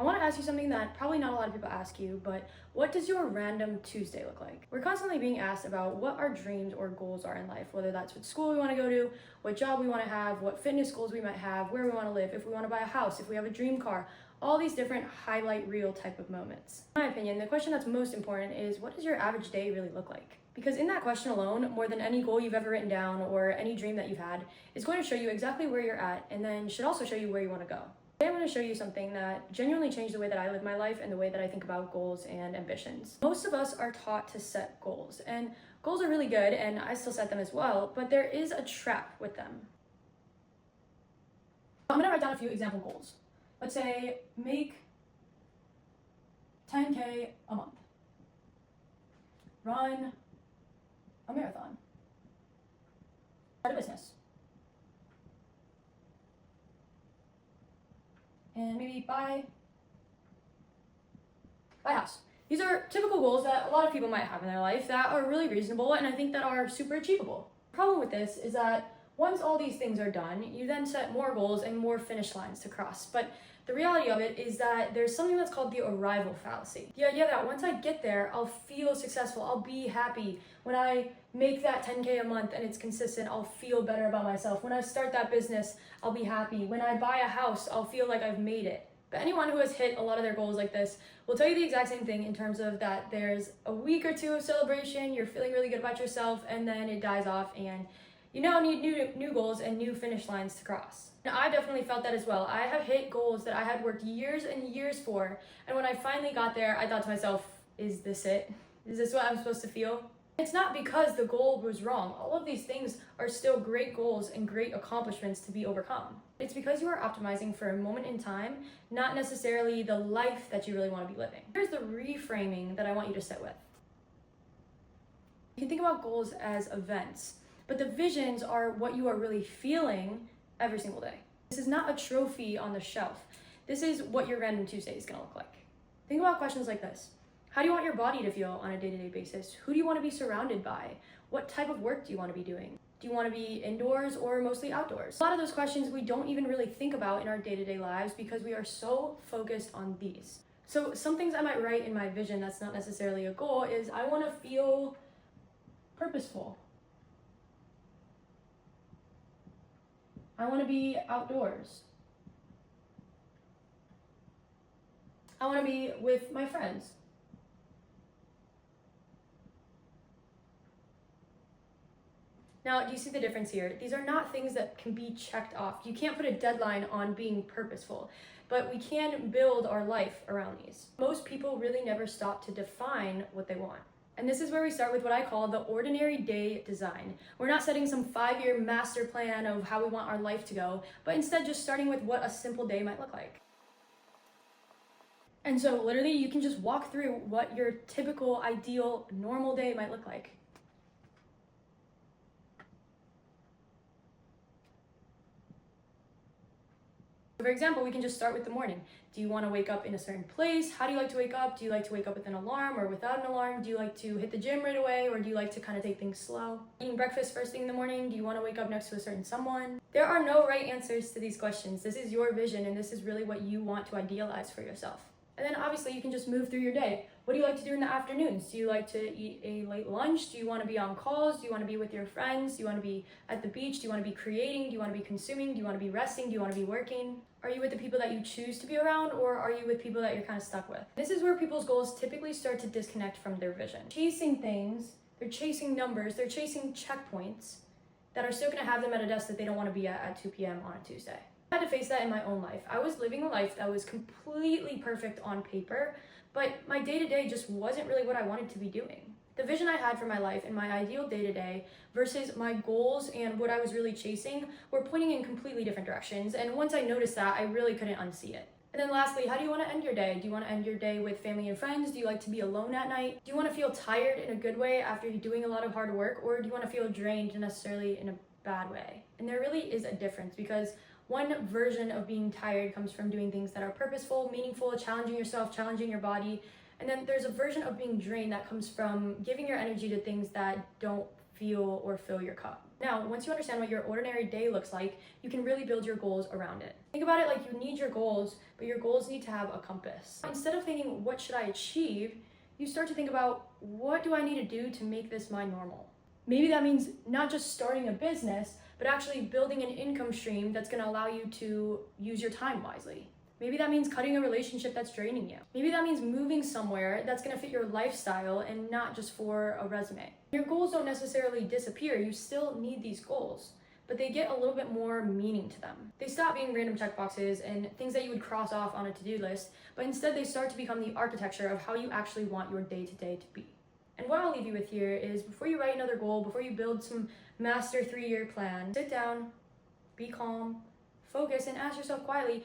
I want to ask you something that probably not a lot of people ask you, but what does your random Tuesday look like? We're constantly being asked about what our dreams or goals are in life, whether that's what school we want to go to, what job we want to have, what fitness goals we might have, where we want to live, if we want to buy a house, if we have a dream car, all these different highlight reel type of moments. In my opinion, the question that's most important is, what does your average day really look like? Because in that question alone, more than any goal you've ever written down or any dream that you've had, is going to show you exactly where you're at and then should also show you where you want to go. Today I'm going to show you something that genuinely changed the way that I live my life and the way that I think about goals and ambitions. Most of us are taught to set goals, and goals are really good, and I still set them as well, but there is a trap with them. I'm going to write down a few example goals. Let's say make 10K a month. Run a marathon. Start a business. And maybe buy a house. These are typical goals that a lot of people might have in their life that are really reasonable and I think that are super achievable. The problem with this is that once all these things are done, you then set more goals and more finish lines to cross. But the reality of it is that there's something that's called the arrival fallacy. The idea that once I get there, I'll feel successful, I'll be happy. When I make that 10K a month and it's consistent, I'll feel better about myself. When I start that business, I'll be happy. When I buy a house, I'll feel like I've made it. But anyone who has hit a lot of their goals like this will tell you the exact same thing in terms of that there's a week or two of celebration, you're feeling really good about yourself, and then it dies off and you now need new goals and new finish lines to cross. And I definitely felt that as well. I have hit goals that I had worked years and years for, and when I finally got there, I thought to myself, is this it? Is this what I'm supposed to feel? It's not because the goal was wrong. All of these things are still great goals and great accomplishments to be overcome. It's because you are optimizing for a moment in time, not necessarily the life that you really want to be living. Here's the reframing that I want you to sit with. You can think about goals as events, but the visions are what you are really feeling every single day. This is not a trophy on the shelf. This is what your random Tuesday is gonna look like. Think about questions like this. How do you want your body to feel on a day-to-day basis? Who do you want to be surrounded by? What type of work do you want to be doing? Do you want to be indoors or mostly outdoors? A lot of those questions we don't even really think about in our day-to-day lives because we are so focused on these. So some things I might write in my vision that's not necessarily a goal is I want to feel purposeful. I want to be outdoors. I want to be with my friends. Now, do you see the difference here? These are not things that can be checked off. You can't put a deadline on being purposeful, but we can build our life around these. Most people really never stop to define what they want. And this is where we start with what I call the ordinary day design. We're not setting some 5-year master plan of how we want our life to go, but instead just starting with what a simple day might look like. And so literally you can just walk through what your typical, ideal, normal day might look like. For example, we can just start with the morning. Do you want to wake up in a certain place? How do you like to wake up? Do you like to wake up with an alarm or without an alarm? Do you like to hit the gym right away, or do you like to kind of take things slow? Eating breakfast first thing in the morning? Do you want to wake up next to a certain someone? There are no right answers to these questions. This is your vision, and this is really what you want to idealize for yourself. And then obviously you can just move through your day. What do you like to do in the afternoons? Do you like to eat a late lunch? Do you want to be on calls? Do you want to be with your friends? Do you want to be at the beach? Do you want to be creating? Do you want to be consuming? Do you want to be resting? Do you want to be working? Are you with the people that you choose to be around, or are you with people that you're kind of stuck with? This is where people's goals typically start to disconnect from their vision. Chasing things, they're chasing numbers, they're chasing checkpoints that are still going to have them at a desk that they don't want to be at 2 p.m. on a Tuesday. I had to face that in my own life. I was living a life that was completely perfect on paper, but my day-to-day just wasn't really what I wanted to be doing. The vision I had for my life and my ideal day-to-day versus my goals and what I was really chasing were pointing in completely different directions, and once I noticed that, I really couldn't unsee it. And then lastly, how do you want to end your day? Do you want to end your day with family and friends? Do you like to be alone at night? Do you want to feel tired in a good way after you're doing a lot of hard work, or do you want to feel drained necessarily in a bad way? And there really is a difference, because one version of being tired comes from doing things that are purposeful, meaningful, challenging yourself, challenging your body. And then there's a version of being drained that comes from giving your energy to things that don't feel or fill your cup. Now, once you understand what your ordinary day looks like, you can really build your goals around it. Think about it like you need your goals, but your goals need to have a compass. Instead of thinking, what should I achieve? You start to think about, what do I need to do to make this my normal? Maybe that means not just starting a business, but actually building an income stream that's going to allow you to use your time wisely. Maybe that means cutting a relationship that's draining you. Maybe that means moving somewhere that's going to fit your lifestyle and not just for a resume. Your goals don't necessarily disappear. You still need these goals, but they get a little bit more meaning to them. They stop being random checkboxes and things that you would cross off on a to-do list, but instead they start to become the architecture of how you actually want your day-to-day to be. And what I'll leave you with here is, before you write another goal, before you build some master 3-year plan, sit down, be calm, focus, and ask yourself quietly,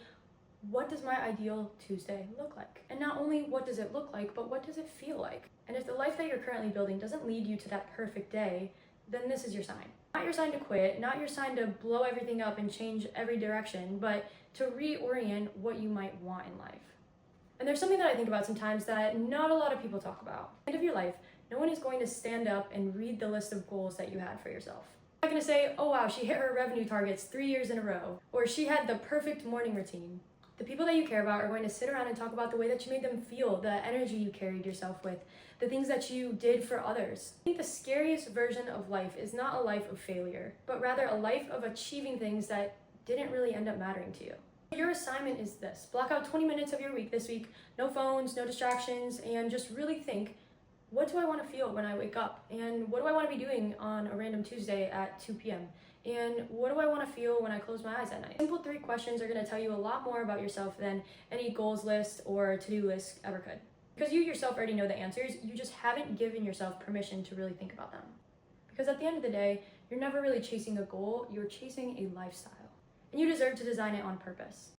what does my ideal Tuesday look like? And not only what does it look like, but what does it feel like? And if the life that you're currently building doesn't lead you to that perfect day, then this is your sign. Not your sign to quit, not your sign to blow everything up and change every direction, but to reorient what you might want in life. And there's something that I think about sometimes that not a lot of people talk about. At the end of your life, no one is going to stand up and read the list of goals that you had for yourself. They're not going to say, oh wow, she hit her revenue targets 3 years in a row, or she had the perfect morning routine. The people that you care about are going to sit around and talk about the way that you made them feel, the energy you carried yourself with, the things that you did for others. I think the scariest version of life is not a life of failure, but rather a life of achieving things that didn't really end up mattering to you. Your assignment is this: block out 20 minutes of your week this week, no phones, no distractions, and just really think, what do I want to feel when I wake up? And what do I want to be doing on a random Tuesday at 2 p.m.? And what do I want to feel when I close my eyes at night? Simple 3 questions are going to tell you a lot more about yourself than any goals list or to-do list ever could. Because you yourself already know the answers, you just haven't given yourself permission to really think about them. Because at the end of the day, you're never really chasing a goal, you're chasing a lifestyle. And you deserve to design it on purpose.